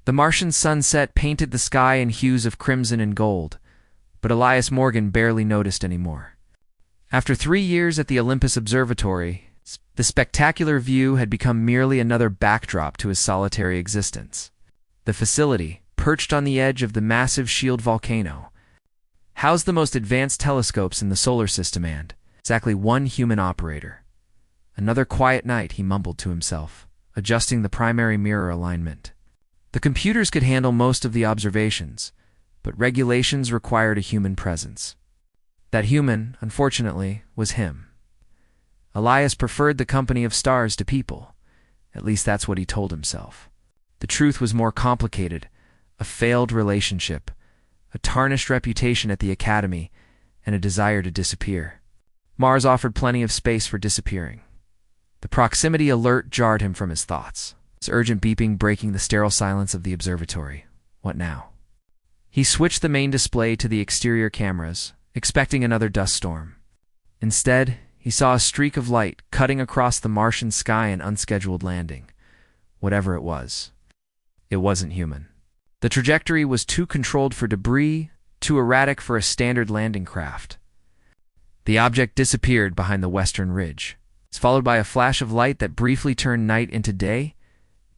The Martian sunset painted the sky in hues of crimson and gold, but Elias Morgan barely noticed anymore. After 3 years at the Olympus Observatory, the spectacular view had become merely another backdrop to his solitary existence. The facility, perched on the edge of the massive shield volcano, housed the most advanced telescopes in the solar system and exactly one human operator. Another quiet night, he mumbled to himself, adjusting the primary mirror alignment. The computers could handle most of the observations, but regulations required a human presence. That human, unfortunately, was him. Elias preferred the company of stars to people. At least that's what he told himself. The truth was more complicated: a failed relationship, a tarnished reputation at the academy, and a desire to disappear. Mars offered plenty of space for disappearing. The proximity alert jarred him from his thoughts, its urgent beeping breaking the sterile silence of the observatory. What now? He switched the main display to the exterior cameras, expecting another dust storm. Instead, he saw a streak of light cutting across the Martian sky, an unscheduled landing. Whatever it was, it wasn't human. The trajectory was too controlled for debris, too erratic for a standard landing craft. The object disappeared behind the western ridge, followed by a flash of light that briefly turned night into day.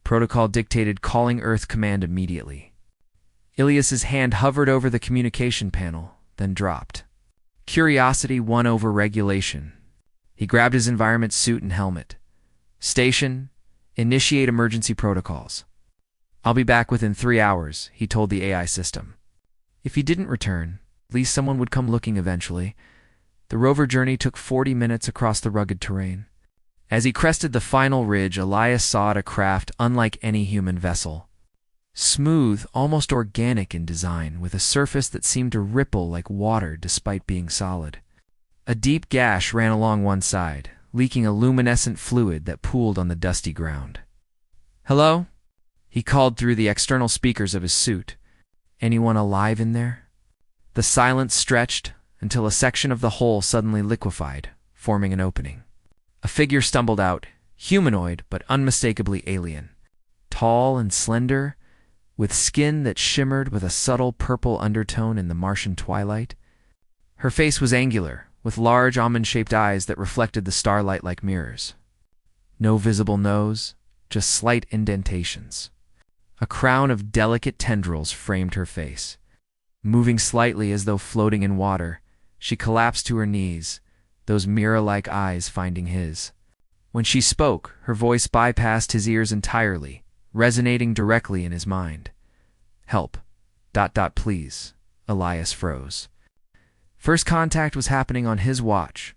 Protocol dictated calling Earth command immediately. Ilias's hand hovered over the communication panel, then dropped. Curiosity won over regulation. He grabbed his environment suit and helmet. Station, initiate emergency protocols. I'll be back within 3 hours, he told the AI system. If he didn't return, at least someone would come looking eventually. The rover journey took 40 minutes across the rugged terrain. As he crested the final ridge, Elias saw it a craft unlike any human vessel. Smooth, almost organic in design, with a surface that seemed to ripple like water despite being solid. A deep gash ran along one side, leaking a luminescent fluid that pooled on the dusty ground. "Hello?" he called through the external speakers of his suit. "Anyone alive in there?" The silence stretched until a section of the hull suddenly liquefied, forming an opening. A figure stumbled out, humanoid but unmistakably alien. Tall and slender, with skin that shimmered with a subtle purple undertone in the Martian twilight. Her face was angular, with large almond-shaped eyes that reflected the starlight like mirrors. No visible nose, just slight indentations. A crown of delicate tendrils framed her face. Moving slightly as though floating in water, she collapsed to her knees, those mirror-like eyes finding his. When she spoke, her voice bypassed his ears entirely, resonating directly in his mind. "Help. ... Please." Elias froze. First contact was happening on his watch,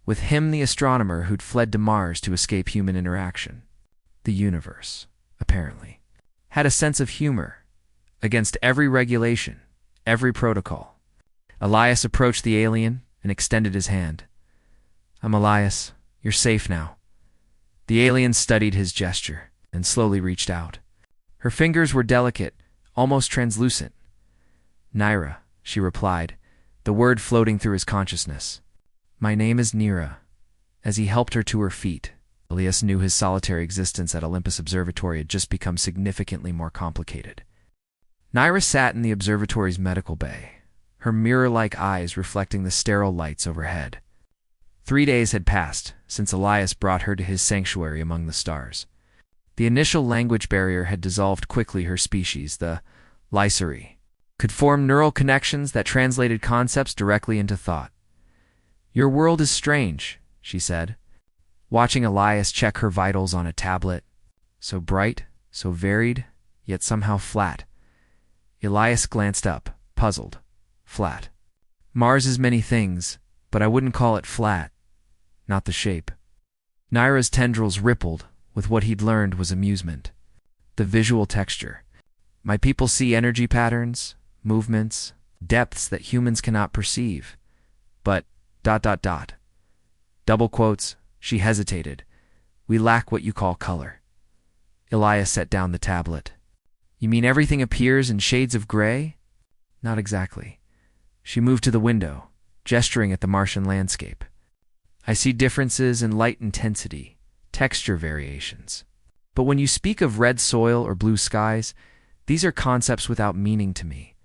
with him the astronomer who'd fled to Mars to escape human interaction. The universe, apparently, had a sense of humor, against every regulation, every protocol. Elias approached the alien and extended his hand. "I'm Elias. You're safe now." The alien studied his gesture and slowly reached out. Her fingers were delicate, almost translucent. "Naira," she replied, the word floating through his consciousness. "My name is Nira." As he helped her to her feet, Elias knew his solitary existence at Olympus Observatory had just become significantly more complicated. Naira sat in the observatory's medical bay, her mirror-like eyes reflecting the sterile lights overhead. 3 days had passed since Elias brought her to his sanctuary among the stars. The initial language barrier had dissolved quickly. Her species, the Lysari, could form neural connections that translated concepts directly into thought. "Your world is strange," she said, watching Elias check her vitals on a tablet. So bright, so varied, yet somehow flat. Elias glanced up, puzzled. Flat. Mars is many things, but I wouldn't call it flat. Not the shape. Naira's tendrils rippled with what he'd learned was amusement. The visual texture. "My people see energy patterns, movements, depths that humans cannot perceive. But ... Double quotes, she hesitated. "We lack what you call color." Elias set down the tablet. "You mean everything appears in shades of gray?" "Not exactly." She moved to the window, gesturing at the Martian landscape. "I see differences in light intensity, texture variations. But when you speak of red soil or blue skies, These are concepts without meaning to me.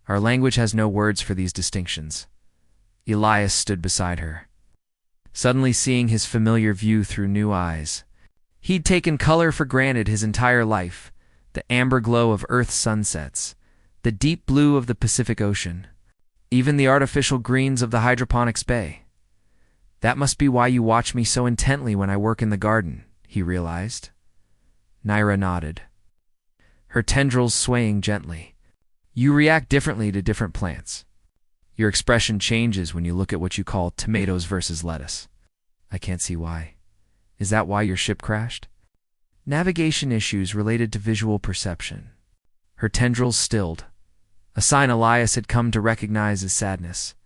Our language has no words for these distinctions. Elias stood beside her, suddenly seeing his familiar view through new eyes. He'd taken color for granted his entire life, the amber glow of Earth's sunsets, the deep blue of the Pacific Ocean, even the artificial greens of the hydroponics bay. That must be why you watch me so intently when I work in the garden, he realized. Naira nodded, her tendrils swaying gently. You react differently to different plants. Your expression changes when you look at what you call tomatoes versus lettuce. I can't see why. Is that why your ship crashed? Navigation issues related to visual perception. Her tendrils stilled, a sign Elias had come to recognize as sadness.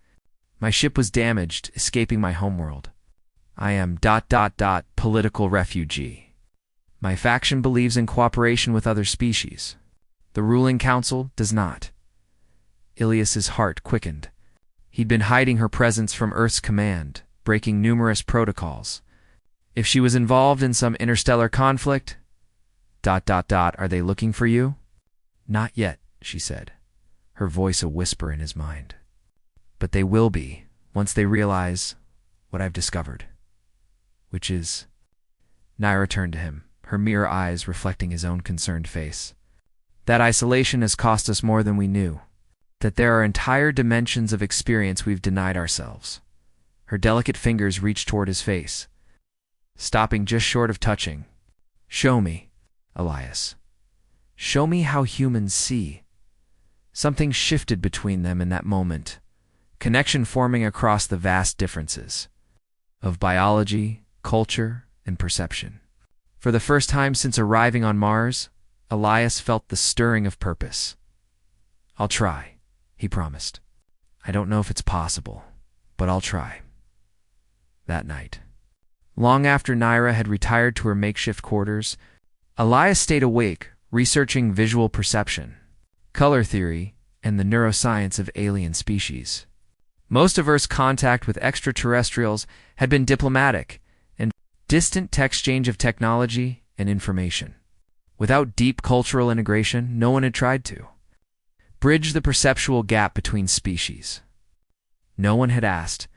My ship was damaged, escaping my homeworld. I am ... political refugee. My faction believes in cooperation with other species. The ruling council does not. Ilias's heart quickened. He'd been hiding her presence from Earth's command, breaking numerous protocols. If she was involved in some interstellar conflict... Are they looking for you? Not yet, she said, her voice a whisper in his mind. But they will be, once they realize what I've discovered. Which is... Naira turned to him, her mirror eyes reflecting his own concerned face. That isolation has cost us more than we knew. That there are entire dimensions of experience we've denied ourselves. Her delicate fingers reached toward his face, stopping just short of touching. Show me, Elias. Show me how humans see. Something shifted between them in that moment, connection forming across the vast differences of biology, culture, and perception. For the first time since arriving on Mars, Elias felt the stirring of purpose. I'll try, he promised. I don't know if it's possible, but I'll try. That night, long after Naira had retired to her makeshift quarters, Elias stayed awake, researching visual perception, color theory, and the neuroscience of alien species. Most of Earth's contact with extraterrestrials had been diplomatic and distant exchange of technology and information. Without deep cultural integration, no one had tried to bridge the perceptual gap between species. No one had asked,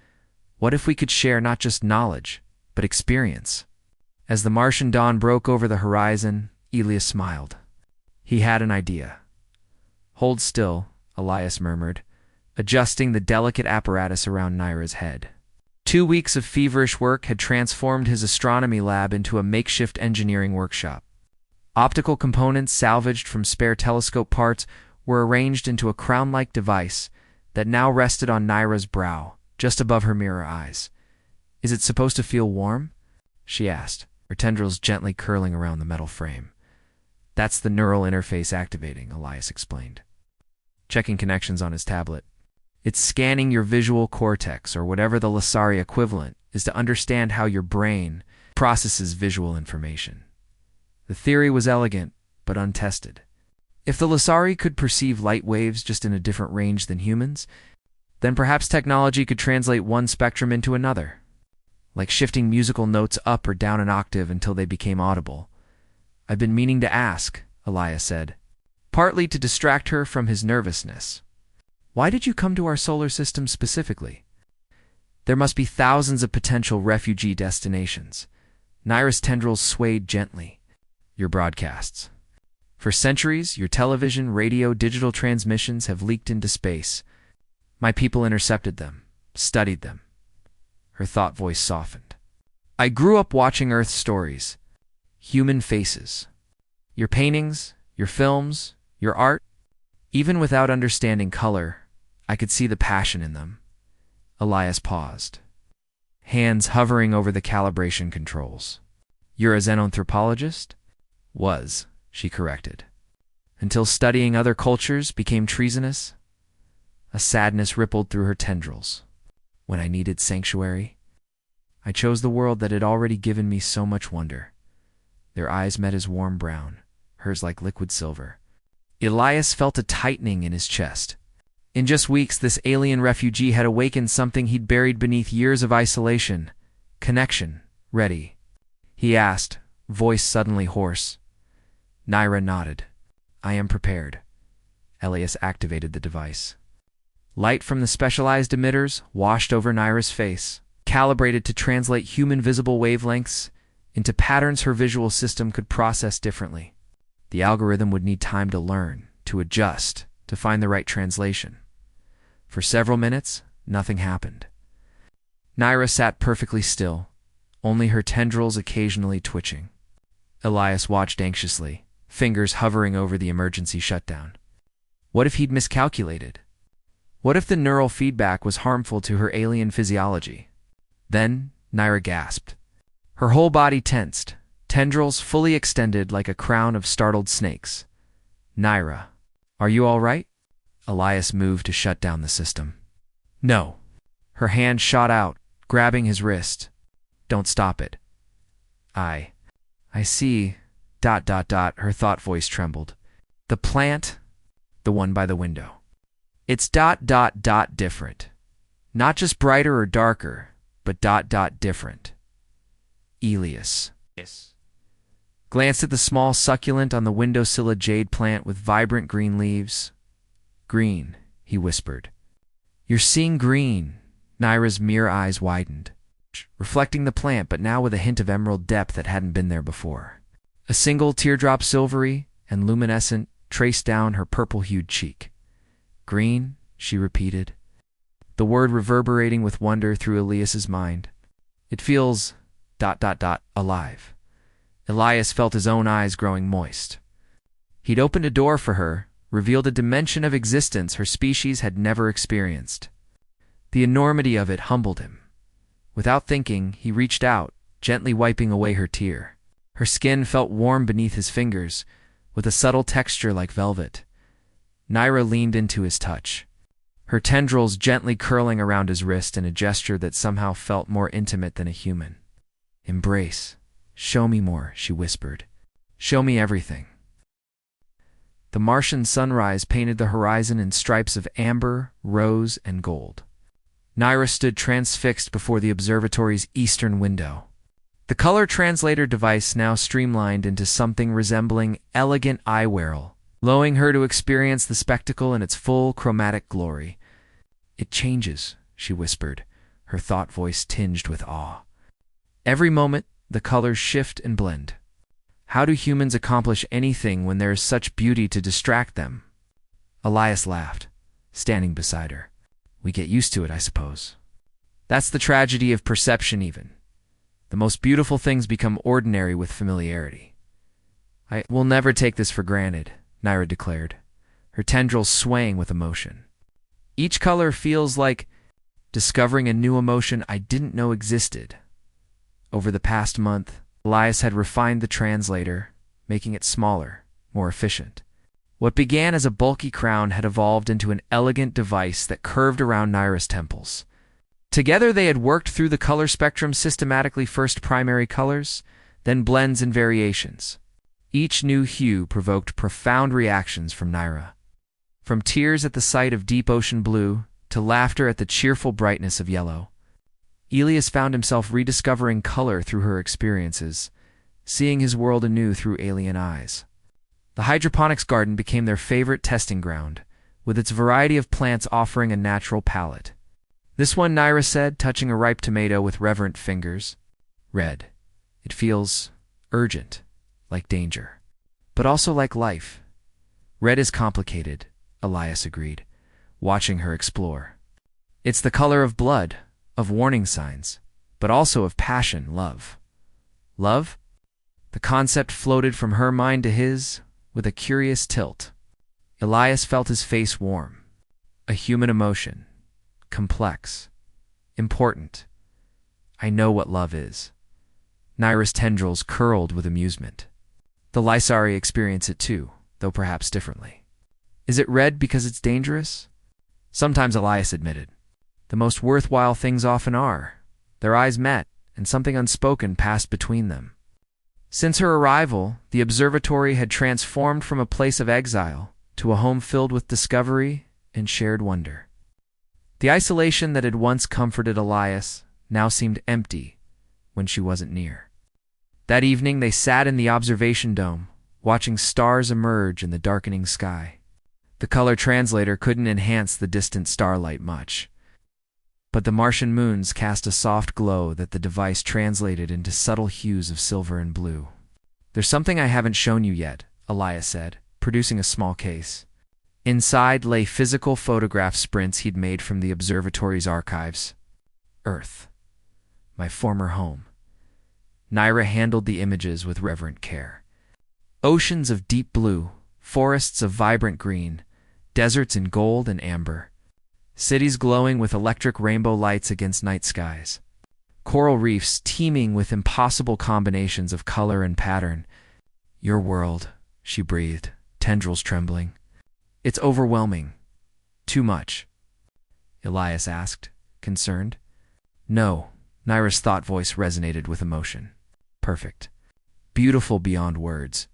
what if we could share not just knowledge, but experience? As the Martian dawn broke over the horizon, Elias smiled. He had an idea. Hold still, Elias murmured, adjusting the delicate apparatus around Naira's head. 2 weeks of feverish work had transformed his astronomy lab into a makeshift engineering workshop. Optical components salvaged from spare telescope parts were arranged into a crown-like device that now rested on Naira's brow, just above her mirror eyes. Is it supposed to feel warm? She asked, her tendrils gently curling around the metal frame. That's the neural interface activating, Elias explained, checking connections on his tablet. It's scanning your visual cortex, or whatever the Lasari equivalent is, to understand how your brain processes visual information. The theory was elegant, but untested. If the Lasari could perceive light waves just in a different range than humans, then perhaps technology could translate one spectrum into another, like shifting musical notes up or down an octave until they became audible. I've been meaning to ask, Elias said, partly to distract her from his nervousness. Why did you come to our solar system specifically? There must be thousands of potential refugee destinations. Naira's tendrils swayed gently. Your broadcasts. For centuries, your television, radio, digital transmissions have leaked into space. My people intercepted them, studied them. Her thought voice softened. I grew up watching Earth stories. Human faces. Your paintings, your films, your art. Even without understanding color, I could see the passion in them. Elias paused, hands hovering over the calibration controls. You're a xenanthropologist? Was, she corrected. Until studying other cultures became treasonous? A sadness rippled through her tendrils. When I needed sanctuary, I chose the world that had already given me so much wonder. Their eyes met his warm brown, hers like liquid silver. Elias felt a tightening in his chest. In just weeks, this alien refugee had awakened something he'd buried beneath years of isolation. Connection. Ready? He asked, voice suddenly hoarse. Naira nodded. I am prepared. Elias activated the device. Light from the specialized emitters washed over Naira's face, calibrated to translate human visible wavelengths into patterns her visual system could process differently. The algorithm would need time to learn, to adjust, to find the right translation. For several minutes, nothing happened. Naira sat perfectly still, only her tendrils occasionally twitching. Elias watched anxiously, fingers hovering over the emergency shutdown. What if he'd miscalculated? What if the neural feedback was harmful to her alien physiology? Then, Naira gasped. Her whole body tensed, tendrils fully extended like a crown of startled snakes. Naira, are you all right? Elias moved to shut down the system. No. Her hand shot out, grabbing his wrist. Don't stop it. I see, ... her thought voice trembled. The plant, the one by the window. It's ... different. Not just brighter or darker, but ... different. Elias. Yes. Glanced at the small succulent on the windowsill, a jade plant with vibrant green leaves. Green, he whispered. You're seeing green. Naira's mirror eyes widened, reflecting the plant, but now with a hint of emerald depth that hadn't been there before. A single teardrop, silvery and luminescent, traced down her purple-hued cheek. Green, she repeated, the word reverberating with wonder through Elias's mind. It feels ... alive. Elias felt his own eyes growing moist. He'd opened a door for her, revealed a dimension of existence her species had never experienced. The enormity of it humbled him. Without thinking, he reached out, gently wiping away her tear. Her skin felt warm beneath his fingers, with a subtle texture like velvet. Naira leaned into his touch, her tendrils gently curling around his wrist in a gesture that somehow felt more intimate than a human. Embrace. Show me more, she whispered. Show me everything. The Martian sunrise painted the horizon in stripes of amber, rose, and gold. Naira stood transfixed before the observatory's eastern window. The color translator device now streamlined into something resembling elegant eyewear, allowing her to experience the spectacle in its full chromatic glory. It changes, she whispered, her thought voice tinged with awe. Every moment, the colors shift and blend. How do humans accomplish anything when there is such beauty to distract them? Elias laughed, standing beside her. We get used to it, I suppose. That's the tragedy of perception even. The most beautiful things become ordinary with familiarity. I will never take this for granted, Naira declared, her tendrils swaying with emotion. Each color feels like discovering a new emotion I didn't know existed. Over the past month, Elias had refined the translator, making it smaller, more efficient. What began as a bulky crown had evolved into an elegant device that curved around Naira's temples. Together they had worked through the color spectrum systematically, first primary colors, then blends and variations. Each new hue provoked profound reactions from Naira. From tears at the sight of deep ocean blue to laughter at the cheerful brightness of yellow. Elias found himself rediscovering color through her experiences, seeing his world anew through alien eyes. The hydroponics garden became their favorite testing ground, with its variety of plants offering a natural palette. This one, Naira said, touching a ripe tomato with reverent fingers. Red. It feels urgent, like danger, but also like life. Red is complicated, Elias agreed, watching her explore. It's the color of blood, of warning signs, but also of passion, love. Love? The concept floated from her mind to his, with a curious tilt. Elias felt his face warm. A human emotion. Complex. Important. I know what love is. Naira's tendrils curled with amusement. The Lysari experience it too, though perhaps differently. Is it red because it's dangerous? Sometimes, Elias admitted. The most worthwhile things often are. Their eyes met, and something unspoken passed between them. Since her arrival, the observatory had transformed from a place of exile to a home filled with discovery and shared wonder. The isolation that had once comforted Elias now seemed empty when she wasn't near. That evening they sat in the observation dome, watching stars emerge in the darkening sky. The color translator couldn't enhance the distant starlight much, but the Martian moons cast a soft glow that the device translated into subtle hues of silver and blue. "There's something I haven't shown you yet," Elias said, producing a small case. Inside lay physical photograph sprints he'd made from the observatory's archives. Earth, my former home. Naira handled the images with reverent care. Oceans of deep blue, forests of vibrant green, deserts in gold and amber, cities glowing with electric rainbow lights against night skies, coral reefs teeming with impossible combinations of color and pattern. "Your world," she breathed, tendrils trembling. "It's overwhelming. Too much?" Elias asked, concerned. "No," Naira's thought voice resonated with emotion. "Perfect. Beautiful beyond words."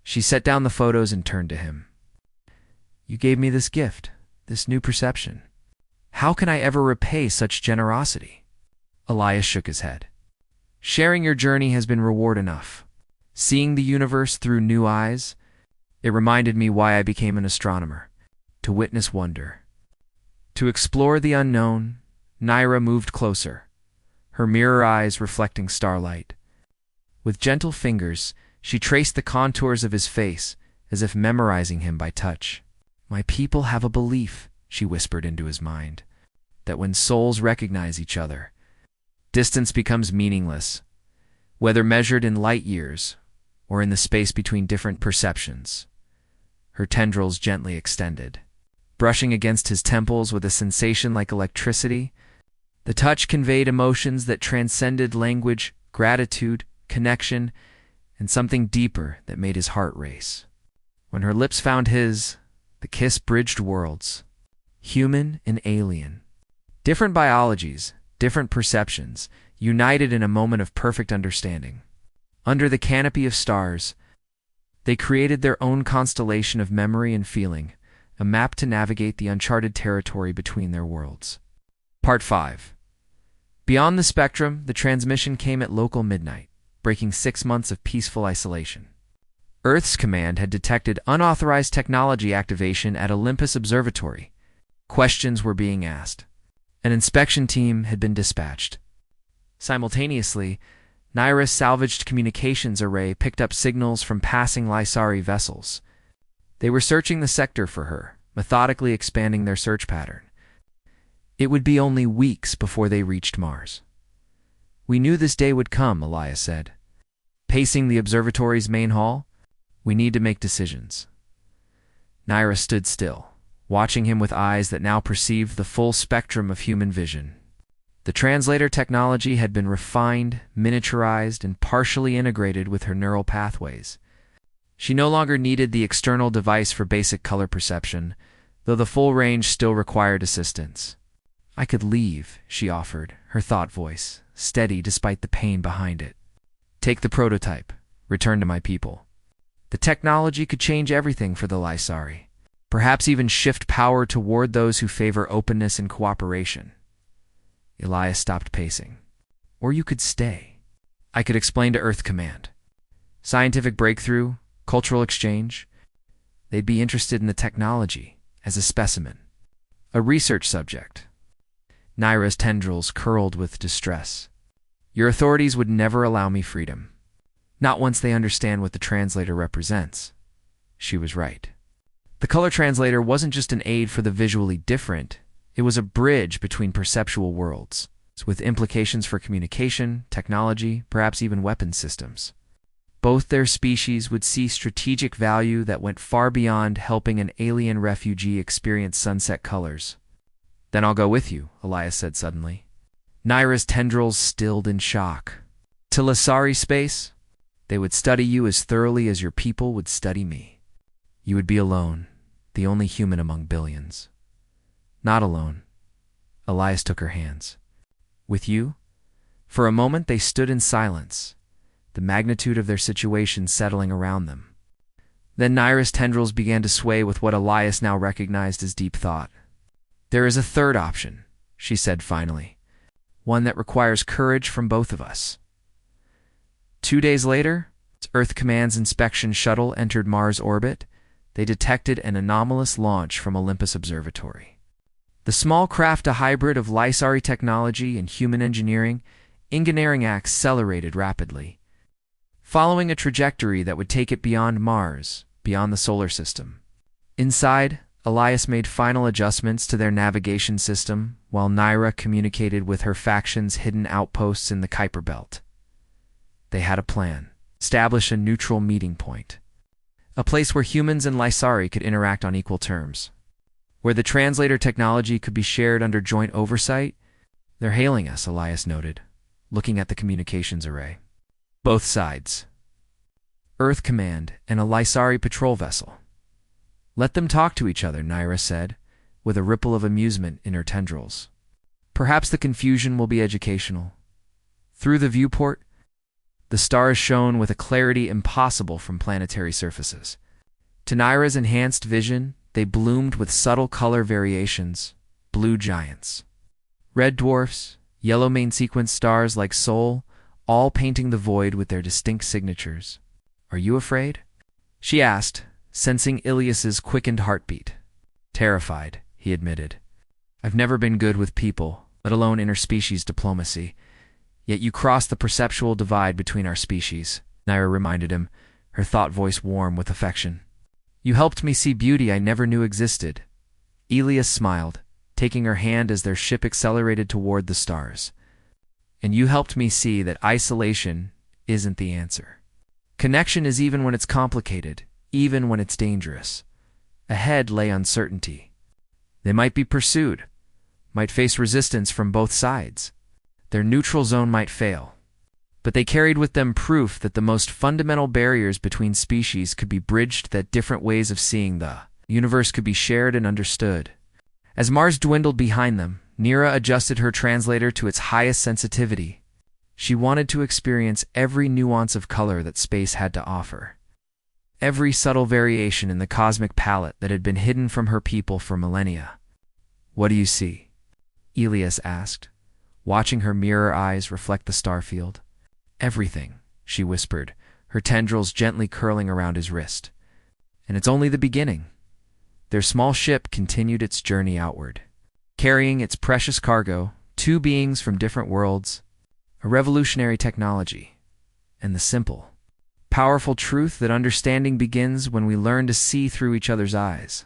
She set down the photos and turned to him. "You gave me this gift, this new perception. How can I ever repay such generosity?" Elias shook his head. "Sharing your journey has been reward enough. Seeing the universe through new eyes, it reminded me why I became an astronomer, to witness wonder. To explore the unknown." Naira moved closer, her mirror eyes reflecting starlight. With gentle fingers, she traced the contours of his face, as if memorizing him by touch. "My people have a belief," she whispered into his mind, "that when souls recognize each other, distance becomes meaningless, whether measured in light years or in the space between different perceptions." Her tendrils gently extended, brushing against his temples with a sensation like electricity. The touch conveyed emotions that transcended language, gratitude, connection, and something deeper that made his heart race. When her lips found his, the kiss bridged worlds, human and alien. Different biologies, different perceptions, united in a moment of perfect understanding. Under the canopy of stars, they created their own constellation of memory and feeling, a map to navigate the uncharted territory between their worlds. Part 5. Beyond the spectrum, the transmission came at local midnight, breaking 6 months of peaceful isolation. Earth's command had detected unauthorized technology activation at Olympus Observatory. Questions were being asked. An inspection team had been dispatched. Simultaneously, Naira's salvaged communications array picked up signals from passing Lysari vessels. They were searching the sector for her, methodically expanding their search pattern. It would be only weeks before they reached Mars. "We knew this day would come," Elias said. Pacing the observatory's main hall, "We need to make decisions." Naira stood still, watching him with eyes that now perceived the full spectrum of human vision. The translator technology had been refined, miniaturized, and partially integrated with her neural pathways. She no longer needed the external device for basic color perception, though the full range still required assistance. "I could leave," she offered, her thought voice steady despite the pain behind it. "Take the prototype. Return to my people. The technology could change everything for the Lysari, perhaps even shift power toward those who favor openness and cooperation." Elias stopped pacing. "Or you could stay. I could explain to Earth Command. Scientific breakthrough, cultural exchange. They'd be interested in the technology as a specimen, a research subject." Naira's tendrils curled with distress. "Your authorities would never allow me freedom. Not once they understand what the translator represents." She was right. The color translator wasn't just an aid for the visually different, it was a bridge between perceptual worlds, with implications for communication, technology, perhaps even weapon systems. Both their species would see strategic value that went far beyond helping an alien refugee experience sunset colors. "Then I'll go with you," Elias said suddenly. Naira's tendrils stilled in shock. "To Lysari space? They would study you as thoroughly as your people would study me. You would be alone, the only human among billions." "Not alone." Elias took her hands. "With you?" For a moment they stood in silence, the magnitude of their situation settling around them. Then Naira's tendrils began to sway with what Elias now recognized as deep thought. "There is a third option," she said finally, "one that requires courage from both of us." 2 days later, Earth Command's inspection shuttle entered Mars orbit, they detected an anomalous launch from Olympus Observatory. The small craft, a hybrid of Lysari technology and human engineering, accelerated rapidly, following a trajectory that would take it beyond Mars, beyond the solar system. Inside, Elias made final adjustments to their navigation system, while Naira communicated with her faction's hidden outposts in the Kuiper Belt. They had a plan: establish a neutral meeting point, a place where humans and Lysari could interact on equal terms, where the translator technology could be shared under joint oversight. "They're hailing us," Elias noted, looking at the communications array. "Both sides. Earth Command and a Lysari patrol vessel." "Let them talk to each other," Naira said, with a ripple of amusement in her tendrils. "Perhaps the confusion will be educational." Through the viewport, the stars shone with a clarity impossible from planetary surfaces. To Naira's enhanced vision, they bloomed with subtle color variations: blue giants, red dwarfs, yellow main sequence stars like Sol, all painting the void with their distinct signatures. "Are you afraid?" she asked, sensing Ilias's quickened heartbeat. "Terrified," he admitted. "I've never been good with people, let alone interspecies diplomacy. Yet you crossed the perceptual divide between our species," Naira reminded him, her thought voice warm with affection. "You helped me see beauty I never knew existed." Ilias smiled, taking her hand as their ship accelerated toward the stars. "And you helped me see that isolation isn't the answer. Connection is, even when it's complicated, even when it's dangerous." Ahead lay uncertainty. They might be pursued, might face resistance from both sides. Their neutral zone might fail. But they carried with them proof that the most fundamental barriers between species could be bridged, that different ways of seeing the universe could be shared and understood. As Mars dwindled behind them, Naira adjusted her translator to its highest sensitivity. She wanted to experience every nuance of color that space had to offer, every subtle variation in the cosmic palette that had been hidden from her people for millennia. "What do you see?" Ilias asked, watching her mirror eyes reflect the starfield. "Everything," she whispered, her tendrils gently curling around his wrist. "And it's only the beginning." Their small ship continued its journey outward, carrying its precious cargo, two beings from different worlds, a revolutionary technology, and the simple, powerful truth that understanding begins when we learn to see through each other's eyes.